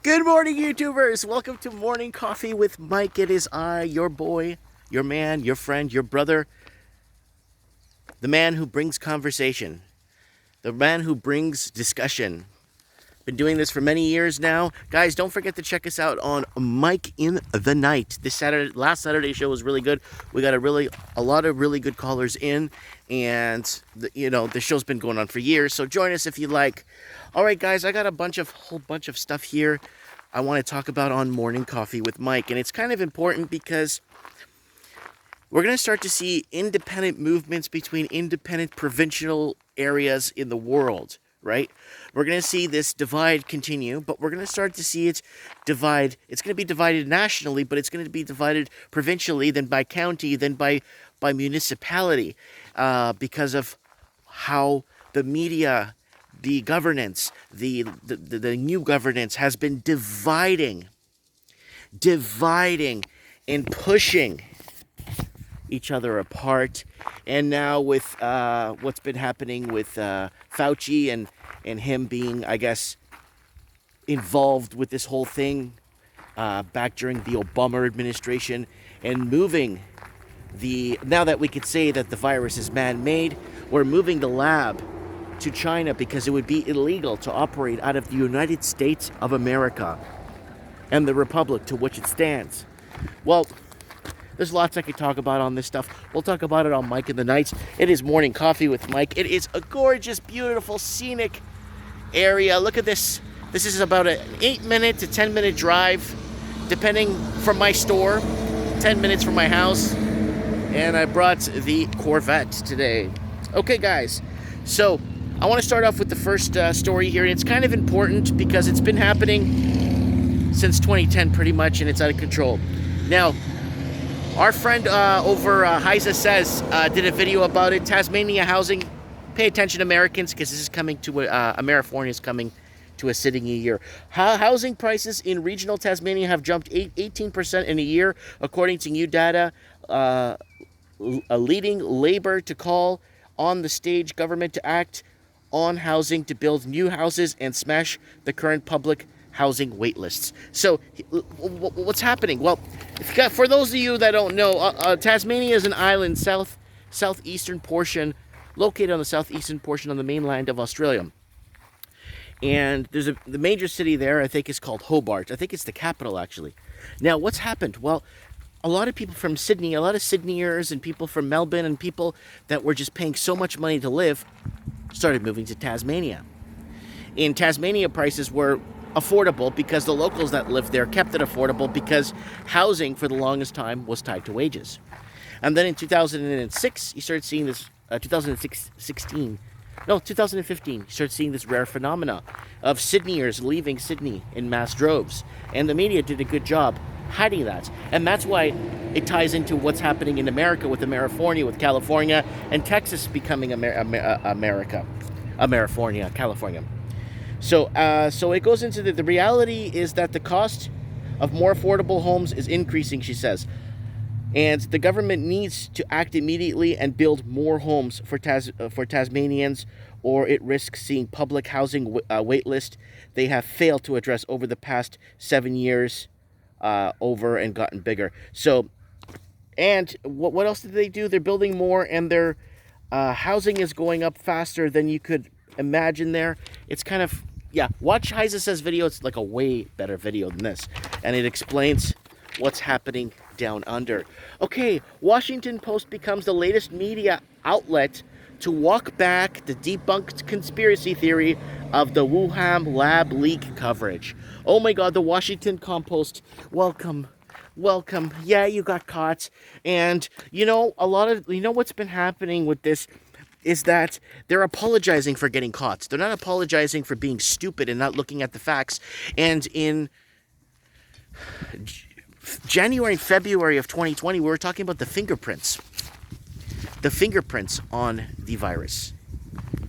Good morning, YouTubers. Welcome to Morning Coffee with Mike. It is I, your boy, your man, your friend, your brother, the man who brings conversation, the man who brings discussion. Been doing this for many years now. Guys, don't forget to check us out on Mike in the Night. Last Saturday show was really good. We got a lot of really good callers in, and the show's been going on for years. So join us if you like. All right, guys, I got a whole bunch of stuff here I want to talk about on Morning Coffee with Mike, and it's kind of important because we're going to start to see independent movements between independent provincial areas in the world, right? We're going to see this divide continue, but we're going to start to see it divide. It's going to be divided nationally, but it's going to be divided provincially, then by county, then by municipality, because of how the media, the governance, the new governance has been dividing and pushing each other apart. And now with what's been happening with Fauci and him being, I guess, involved with this whole thing back during the Obama administration, and moving now that we could say that the virus is man-made, we're moving the lab to China because it would be illegal to operate out of the United States of America and the Republic to which it stands. Well, there's lots I could talk about on this stuff. We'll talk about it on Mike in the Nights. It is Morning Coffee with Mike. It is a gorgeous, beautiful, scenic area. Look at this. This is about an 8-minute to 10-minute drive, depending from my store, 10 minutes from my house. And I brought the Corvette today. Okay, guys. So I want to start off with the first story here. And it's kind of important because it's been happening since 2010 pretty much, and it's out of control. Now, our friend over Heisa Says did a video about it. Tasmania housing. Pay attention, Americans, because this is coming to Amerifornia is coming to a sitting a year. Housing prices in regional Tasmania have jumped 18% in a year, according to new data, leading Labor to call on the state government to act on housing to build new houses and smash the current public housing wait lists. So what's happening? Well, for those of you that don't know, Tasmania is an island, southeastern portion, located on the southeastern portion on the mainland of Australia. And there's the major city there, I think, is called Hobart. I think it's the capital, actually. Now, what's happened? Well, a lot of people from Sydney, a lot of Sydneyers and people from Melbourne and people that were just paying so much money to live started moving to Tasmania. In Tasmania, prices were affordable because the locals that lived there kept it affordable because housing for the longest time was tied to wages. And then in 2006, you started seeing this, 2015, you started seeing this rare phenomena of Sydneyers leaving Sydney in mass droves. And the media did a good job hiding that. And that's why it ties into what's happening in America with Amerifornia, with California, and Texas becoming America. Amerifornia, California. So it goes into the reality is that the cost of more affordable homes is increasing, she says. And the government needs to act immediately and build more homes for Tasmanians, or it risks seeing public housing wait list they have failed to address over the past 7 years over and gotten bigger. So, and what else did they do? They're building more, and their housing is going up faster than you could imagine there. It's kind of, yeah, watch Heisa Says video. It's like a way better video than this. And it explains what's happening down under. Okay, Washington Post becomes the latest media outlet to walk back the debunked conspiracy theory of the Wuhan lab leak coverage. Oh my God, the Washington Post, welcome. Yeah, you got caught. And what's been happening with this is that they're apologizing for getting caught. They're not apologizing for being stupid and not looking at the facts. And in January and February of 2020, we were talking about the fingerprints on the virus.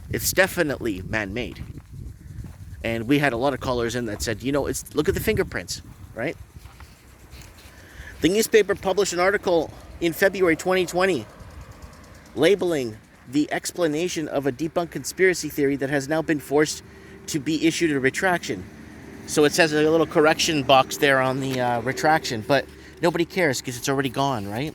It's definitely man-made. And we had a lot of callers in that said, look at the fingerprints, right? The newspaper published an article in February 2020 labeling the explanation of a debunked conspiracy theory that has now been forced to be issued a retraction. So it says a little correction box there on the retraction, but nobody cares because it's already gone, right?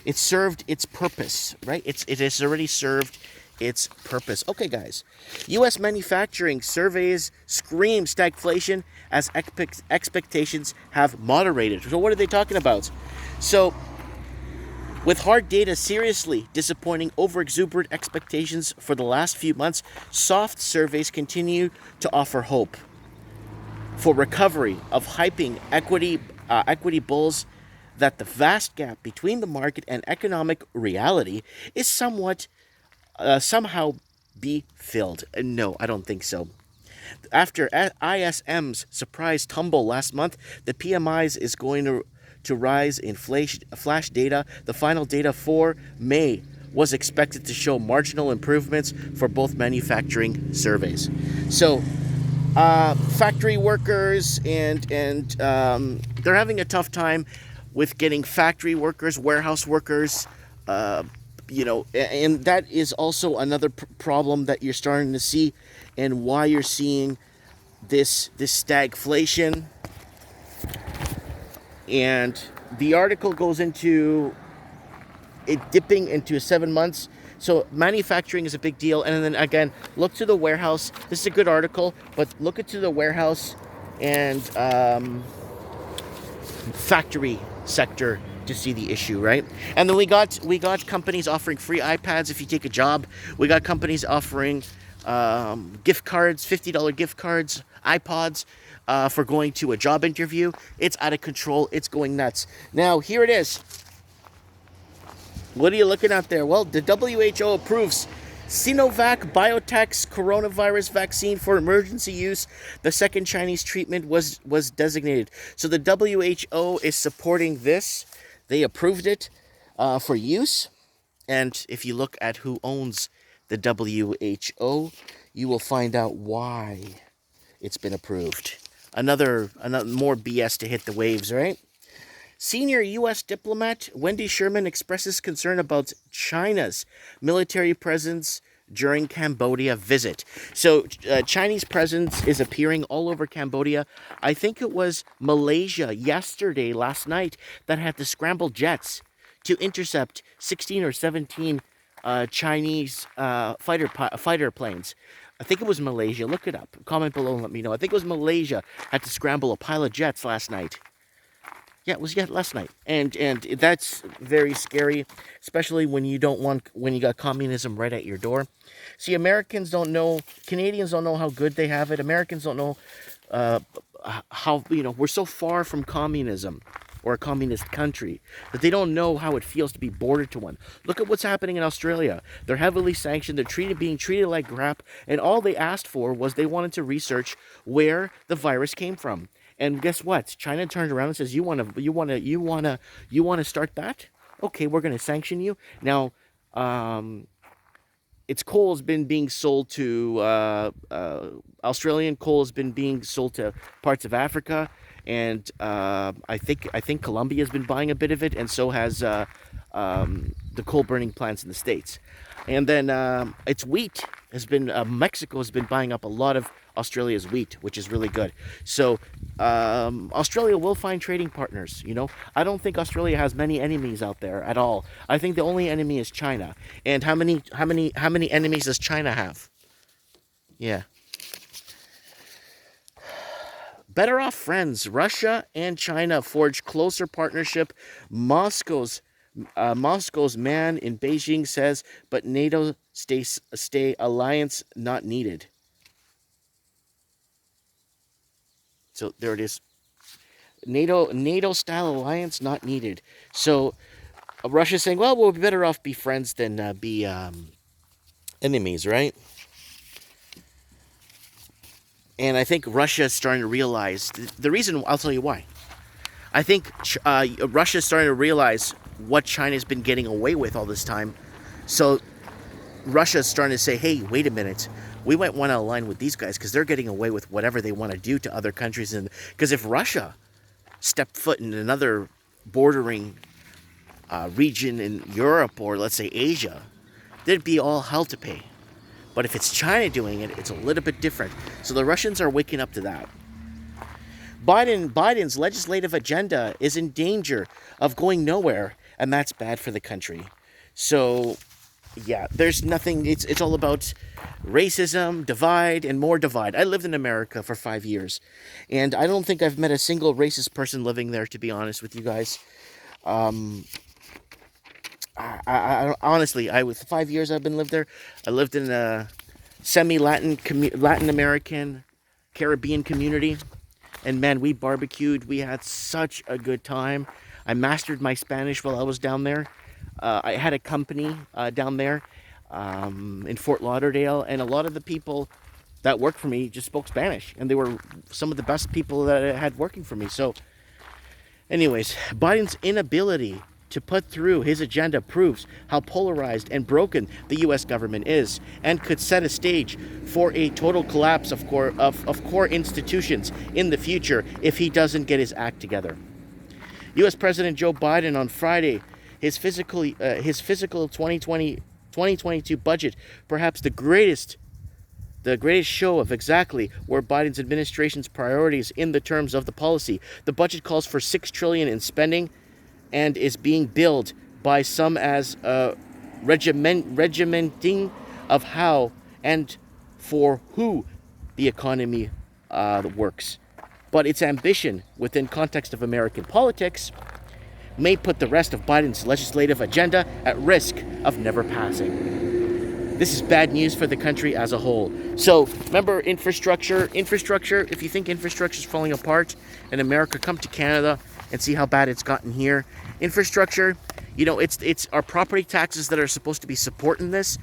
It served its purpose, right? It has already served its purpose. Okay, guys. U.S. manufacturing surveys scream stagflation as expectations have moderated. So what are they talking about? So with hard data seriously disappointing over-exuberant expectations for the last few months, soft surveys continue to offer hope for recovery of hyping equity bulls that the vast gap between the market and economic reality is somehow be filled. No, I don't think so. After ISM's surprise tumble last month, the PMIs is going to rise in flash data. The final data for May was expected to show marginal improvements for both manufacturing surveys. So factory workers and they're having a tough time with getting factory workers, warehouse workers, and that is also another problem that you're starting to see, and why you're seeing this stagflation. And the article goes into it dipping into 7 months. So manufacturing is a big deal. And then again, look to the warehouse. This is a good article, but look into the warehouse and factory sector to see the issue, right? And then we got companies offering free iPads if you take a job. We got companies offering gift cards, $50 gift cards, iPods for going to a job interview. It's out of control. It's going nuts. Now, here it is. What are you looking at there? Well, the WHO approves Sinovac Biotech's coronavirus vaccine for emergency use. The second Chinese treatment was designated. So the WHO is supporting this. They approved it for use. And if you look at who owns the WHO, you will find out why it's been approved. Another more BS to hit the waves, right? Senior U.S. diplomat Wendy Sherman expresses concern about China's military presence during Cambodia visit. So Chinese presence is appearing all over Cambodia. I think it was Malaysia last night, that had to scramble jets to intercept 16 or 17 Chinese fighter planes. I think it was Malaysia. Look it up. Comment below and let me know. I think it was Malaysia had to scramble a pile of jets last night. Yeah, it was last night, and that's very scary, especially when you got communism right at your door. See, Canadians don't know how good they have it. Americans don't know how we're so far from communism or a communist country that they don't know how it feels to be bordered to one. Look at what's happening in Australia. They're heavily sanctioned. They're being treated like crap, and all they asked for was they wanted to research where the virus came from. And guess what? China turned around and says, "You want to start that? Okay, we're going to sanction you." Now, its coal has been being sold to Australian coal has been being sold to parts of Africa, and I think Colombia has been buying a bit of it, and so has the coal burning plants in the States. And then its wheat has been Mexico has been buying up a lot of Australia's wheat, which is really good. So Australia will find trading partners. I don't think Australia has many enemies out there at all. I think the only enemy is China. And how many enemies does China have? Yeah. Better off friends. Russia and China forge closer partnership. Moscow's man in Beijing says, but NATO stay alliance not needed. So there it is. NATO style alliance not needed. So Russia's saying, well, we'll be better off be friends than be enemies, right? And I think Russia is starting to realize the reason. I'll tell you why. I think Russia is starting to realize what China's been getting away with all this time. So Russia is starting to say, hey, wait a minute. We might want to align with these guys because they're getting away with whatever they want to do to other countries. And because if Russia stepped foot in another bordering region in Europe or let's say Asia, there'd be all hell to pay. But if it's China doing it, it's a little bit different. So the Russians are waking up to that. Biden's legislative agenda is in danger of going nowhere, and that's bad for the country. So, yeah, there's nothing. It's all about racism, divide, and more divide. I lived in America for 5 years, and I don't think I've met a single racist person living there, to be honest with you guys. I honestly, with 5 years I've been lived there. I lived in a Latin American, Caribbean community, and man, we barbecued. We had such a good time. I mastered my Spanish while I was down there. I had a company down there in Fort Lauderdale, and a lot of the people that worked for me just spoke Spanish, and they were some of the best people that I had working for me. So, anyways, Biden's inability to put through his agenda proves how polarized and broken the U.S. government is, and could set a stage for a total collapse of core institutions in the future if he doesn't get his act together. U.S. President Joe Biden on Friday, his fiscal 2022 budget, perhaps the greatest show of exactly where Biden's administration's priorities in the terms of the policy. The budget calls for $6 trillion in spending, and is being billed by some as regimenting of how and for who the economy works. But its ambition within context of American politics may put the rest of Biden's legislative agenda at risk of never passing. This is bad news for the country as a whole. So remember, infrastructure, if you think infrastructure is falling apart in America, come to Canada and see how bad it's gotten here. Infrastructure, it's our property taxes that are supposed to be supporting this.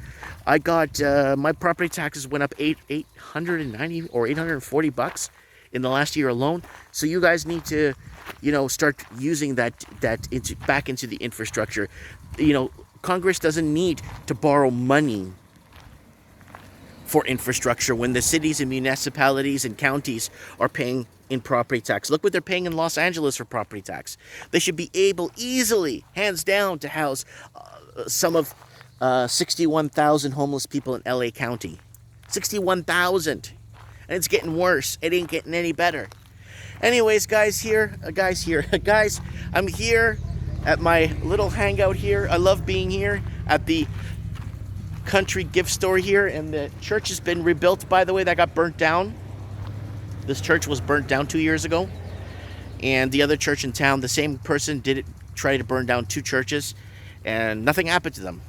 I got my property taxes went up $890 or $840 in the last year alone. So you guys need to, start using that back into the infrastructure. Congress doesn't need to borrow money for infrastructure when the cities and municipalities and counties are paying in property tax. Look what they're paying in Los Angeles for property tax. They should be able easily, hands down, to house some of 61,000 homeless people in LA County. 61,000. And it's getting worse. It ain't getting any better. Anyways, guys, I'm here at my little hangout here. I love being here at the country gift store here, and the church has been rebuilt, by the way. That got burnt down. This church was burnt down 2 years ago, and the other church in town, the same person try to burn down 2 churches, and nothing happened to them.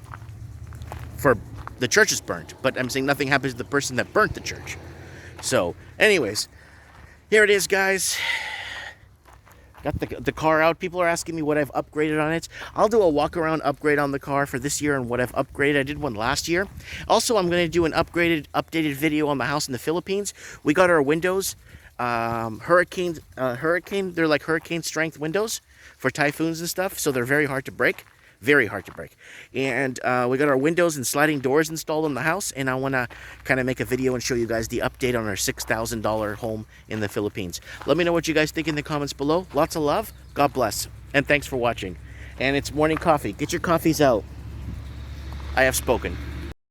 For the church is burnt, but I'm saying nothing happened to the person that burnt the church. So anyways, here it is, guys. Got the car out. People are asking me what I've upgraded on it. I'll do a walk-around upgrade on the car for this year and what I've upgraded. I did one last year. Also, I'm going to do an updated video on the house in the Philippines. We got our windows, hurricane. They're like hurricane strength windows for typhoons and stuff. So they're very hard to break. Very hard to break. And we got our windows and sliding doors installed in the house, and I want to kind of make a video and show you guys the update on our $6,000 home in the Philippines. Let me know what you guys think in the comments below. Lots of love. God bless. And thanks for watching. And it's morning coffee. Get your coffees out. I have spoken.